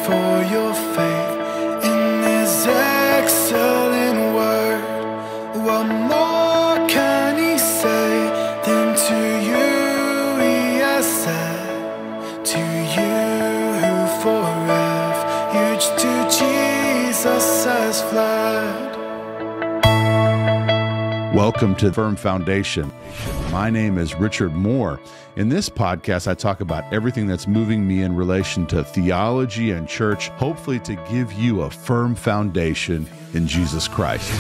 for your faith in His excellent word. What more can He say than to you He has said? To you who for refuge to Jesus has fled. Welcome to Firm Foundation. My name is Richard Moore. In this podcast, I talk about everything that's moving me in relation to theology and church, hopefully to give you a firm foundation in Jesus Christ.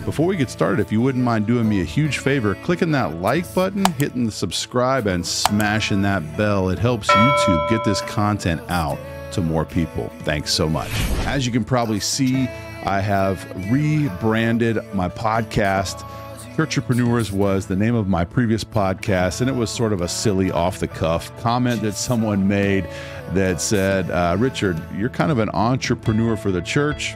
Before we get started, if you wouldn't mind doing me a huge favor, clicking that like button, hitting the subscribe, and smashing that bell. It helps YouTube get this content out to more people. Thanks so much. As you can probably see, I have rebranded my podcast. Churchpreneurs was the name of my previous podcast, and it was sort of a silly off-the-cuff comment that someone made that said, Richard, you're kind of an entrepreneur for the church.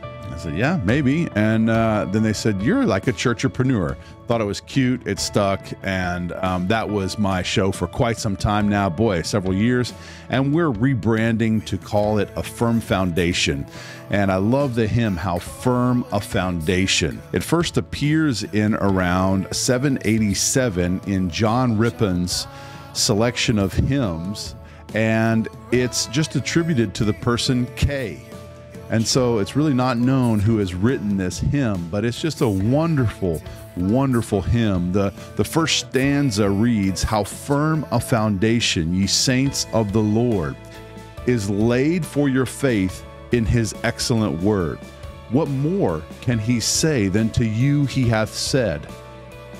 I said, yeah, maybe. And then they said, you're like a churchpreneur. Thought it was cute. It stuck. And that was my show for quite some time now, boy, several years. And we're rebranding to call it A Firm Foundation. And I love the hymn, How Firm a Foundation. It first appears in around 787 in John Rippon's selection of hymns. And it's just attributed to the person K. And so it's really not known who has written this hymn, but it's just a wonderful, wonderful hymn. The first stanza reads, How firm a foundation, ye saints of the Lord, is laid for your faith in His excellent word. What more can He say than to you He hath said?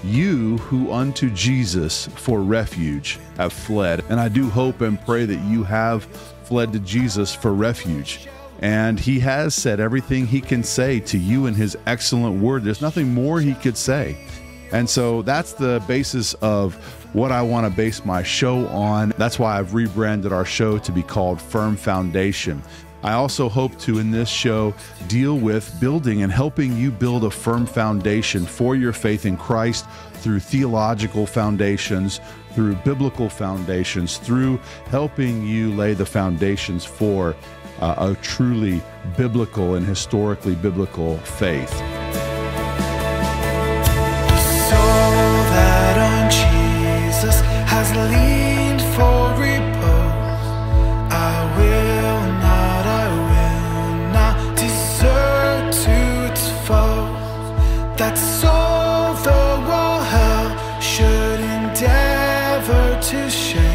You who unto Jesus for refuge have fled. And I do hope and pray that you have fled to Jesus for refuge. And He has said everything He can say to you in His excellent word. There's nothing more He could say. And so that's the basis of what I want to base my show on. That's why I've rebranded our show to be called Firm Foundation. I also hope to, in this show, deal with building and helping you build a firm foundation for your faith in Christ through theological foundations, through biblical foundations, through helping you lay the foundations for a truly biblical and historically biblical faith. Soul that on Jesus has leaned for repose, I will not desert to its foes. That soul, though all hell should endeavor to share,